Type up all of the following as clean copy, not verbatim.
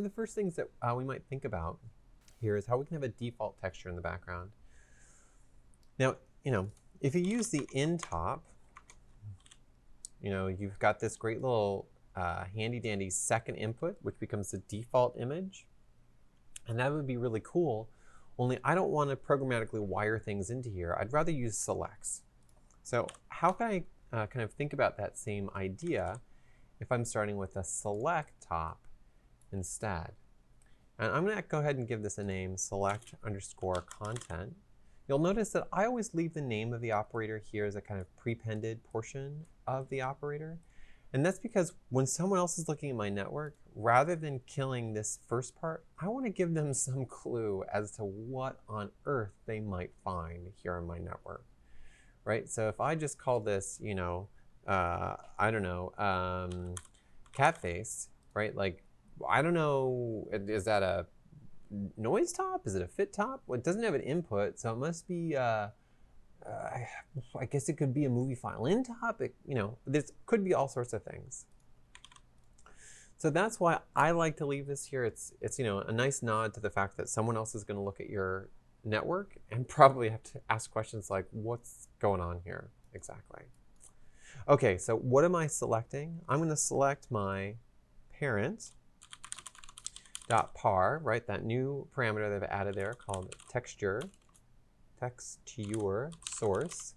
of the first things that we might think about here is how we can have a default texture in the background. Now, if you use the in top, you've got this great little handy dandy second input, which becomes the default image. And that would be really cool, only I don't want to programmatically wire things into here. I'd rather use selects. So how can I kind of think about that same idea if I'm starting with a select top instead? And I'm going to go ahead and give this a name, select_content. You'll notice that I always leave the name of the operator here as a kind of prepended portion of the operator. And that's because when someone else is looking at my network, rather than killing this first part, I want to give them some clue as to what on earth they might find here on my network, right? So if I just call this, I don't know, cat face, right? Like, I don't know, is that a noise top? Is it a fit top? Well, it doesn't have an input, so it must be, I guess it could be a movie file in top. This could be all sorts of things. So that's why I like to leave this here. It's a nice nod to the fact that someone else is going to look at your network and probably have to ask questions like, what's going on here exactly? Okay, so what am I selecting? I'm going to select my parent.par, right? That new parameter that I've added there called texture source.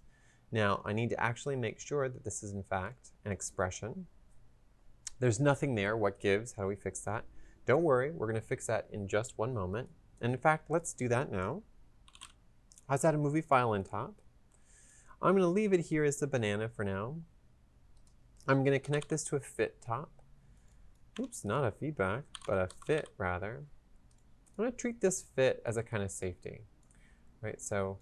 Now I need to actually make sure that this is in fact an expression. There's nothing there. What gives? How do we fix that? Don't worry, we're going to fix that in just one moment. And in fact, let's do that now. How's that a movie file in top? I'm going to leave it here as the banana for now. I'm going to connect this to a fit top. Oops, not a feedback, but a fit rather. I'm going to treat this fit as a kind of safety. Right, so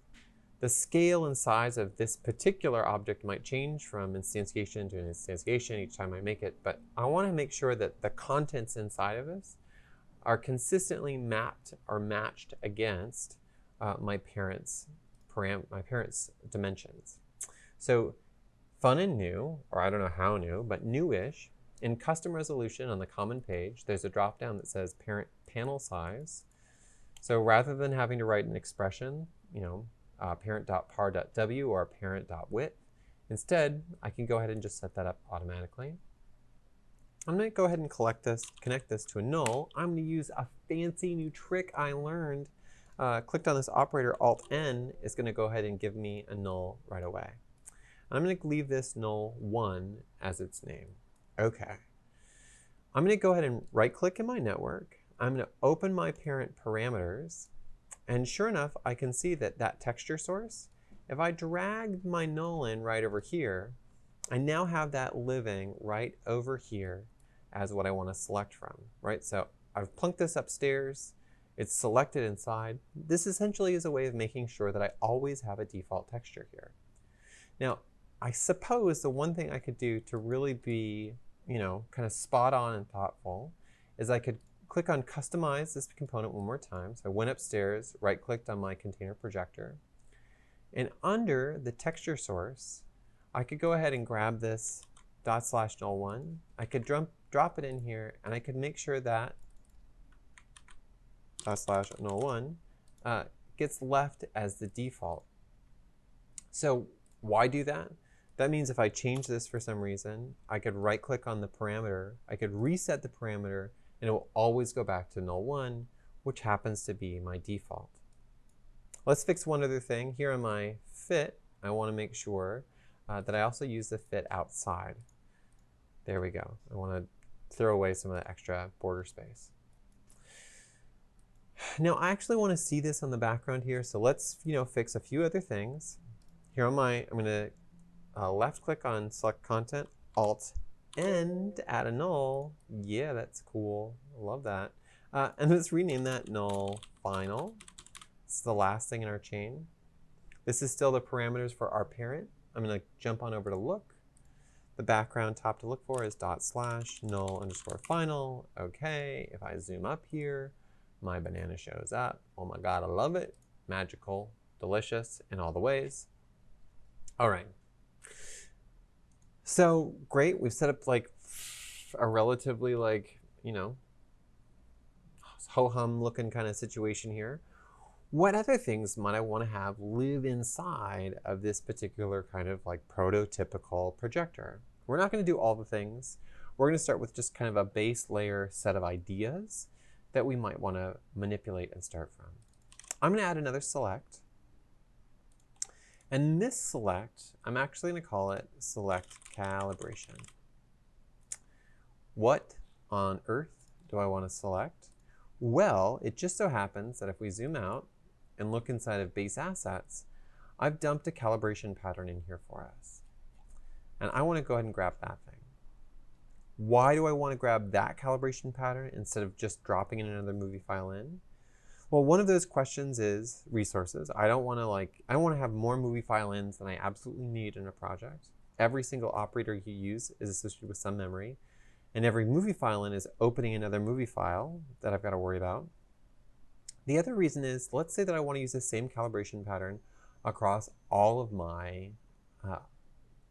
the scale and size of this particular object might change from instantiation to instantiation each time I make it, but I want to make sure that the contents inside of this are consistently mapped or matched against my parent's dimensions. So fun and new, or I don't know how new, but newish, in custom resolution on the common page, there's a drop down that says parent panel size. So rather than having to write an expression, parent.par.w or parent.width, instead, I can go ahead and just set that up automatically. I'm going to go ahead and connect this to a null. I'm going to use a fancy new trick I learned. Clicked on this operator, Alt-N, is going to go ahead and give me a null right away. I'm going to leave this null1 as its name. Okay. I'm going to go ahead and right-click in my network. I'm going to open my parent parameters, and sure enough, I can see that texture source, if I drag my null in right over here, I now have that living right over here as what I want to select from, right? So I've plunked this upstairs, it's selected inside. This essentially is a way of making sure that I always have a default texture here. Now, I suppose the one thing I could do to really be, kind of spot on and thoughtful is I could click on Customize this component one more time. So I went upstairs, right-clicked on my container projector. And under the texture source, I could go ahead and grab this /null1. I could drop it in here, and I could make sure that /null1 gets left as the default. So why do that? That means if I change this for some reason, I could right-click on the parameter, I could reset the parameter, and it will always go back to null1, which happens to be my default. Let's fix one other thing. Here on my fit, I want to make sure that I also use the fit outside. There we go. I want to throw away some of the extra border space. Now, I actually want to see this on the background here, so let's fix a few other things. Here on I'm going to left-click on Select Content, Alt-N to add a null. Yeah, that's cool. I love that. And let's rename that null final. It's the last thing in our chain. This is still the parameters for our parent. I'm going to jump on over to look. The background top to look for is /null_final. Okay, if I zoom up here, my banana shows up. Oh my God, I love it. Magical, delicious in all the ways. All right. So great, we've set up like a relatively ho-hum looking kind of situation here. What other things might I want to have live inside of this particular kind of like prototypical projector? We're not going to do all the things. We're going to start with just kind of a base layer set of ideas that we might want to manipulate and start from. I'm going to add another select. And this select, I'm actually going to call it select calibration. What on earth do I want to select? Well, it just so happens that if we zoom out and look inside of base assets, I've dumped a calibration pattern in here for us. And I want to go ahead and grab that thing. Why do I want to grab that calibration pattern instead of just dropping in another movie file in? Well, one of those questions is resources. I don't want to have more movie file ins than I absolutely need in a project. Every single operator you use is associated with some memory, and every movie file in is opening another movie file that I've got to worry about. The other reason is, let's say that I want to use the same calibration pattern across all of my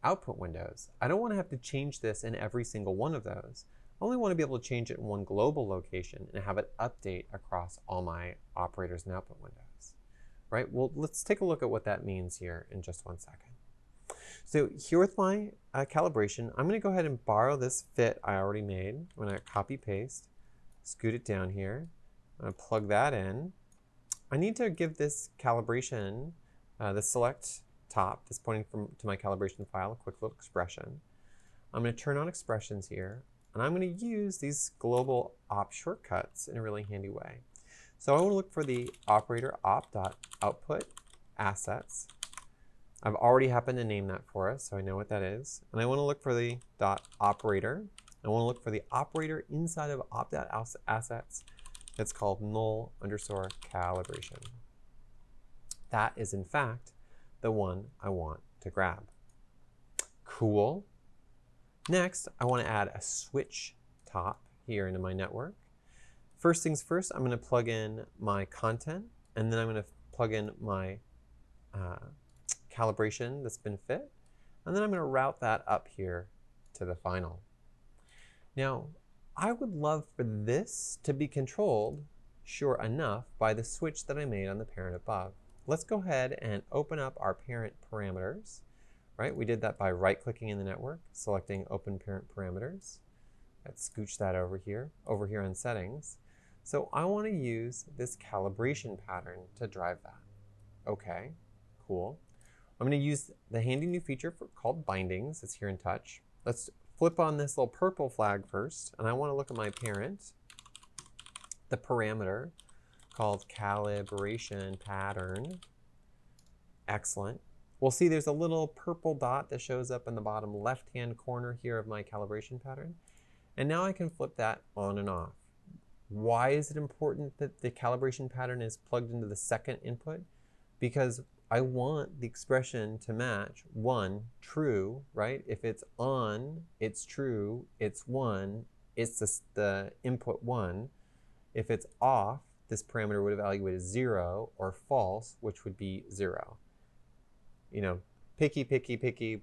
output windows. I don't want to have to change this in every single one of those. I only want to be able to change it in one global location and have it update across all my operators and output windows. Right? Well, let's take a look at what that means here in just 1 second. So here with my calibration, I'm going to go ahead and borrow this fit I already made. I'm going to copy paste, scoot it down here. I'm going to plug that in. I need to give this calibration, the select top that's pointing to my calibration file, a quick little expression. I'm going to turn on expressions here, and I'm going to use these global op shortcuts in a really handy way. So I want to look for the operator op.output assets. I've already happened to name that for us, so I know what that is. And I want to look for the .operator. I want to look for the operator inside of op.assets that's called null_calibration. That is, in fact, the one I want to grab. Cool. Next, I want to add a switch top here into my network. First things first, I'm going to plug in my content, and then I'm going to plug in my calibration that's been fit, and then I'm going to route that up here to the final. Now, I would love for this to be controlled, sure enough, by the switch that I made on the parent above. Let's go ahead and open up our parent parameters. Right? We did that by right-clicking in the network, selecting Open Parent Parameters. Let's scooch that over here on Settings. So I want to use this calibration pattern to drive that. Okay, cool. I'm going to use the handy new feature called Bindings. It's here in Touch. Let's flip on this little purple flag first, and I want to look at my parent, the parameter called Calibration Pattern. Excellent. We'll see there's a little purple dot that shows up in the bottom left-hand corner here of my calibration pattern. And now I can flip that on and off. Why is it important that the calibration pattern is plugged into the second input? Because I want the expression to match 1, true, right? If it's on, it's true, it's 1, it's the input 1. If it's off, this parameter would evaluate as 0, or false, which would be 0. You know, picky,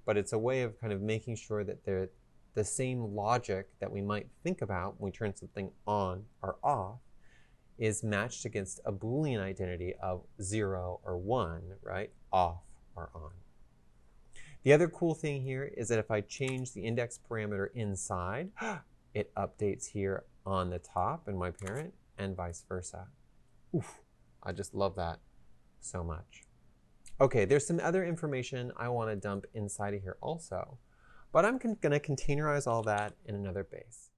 but it's a way of kind of making sure that they're the same logic that we might think about when we turn something on or off is matched against a Boolean identity of 0 or 1, right? Off or on. The other cool thing here is that if I change the index parameter inside, it updates here on the top in my parent and vice versa. Oof, I just love that so much. Okay, there's some other information I want to dump inside of here also, but I'm going to containerize all that in another base.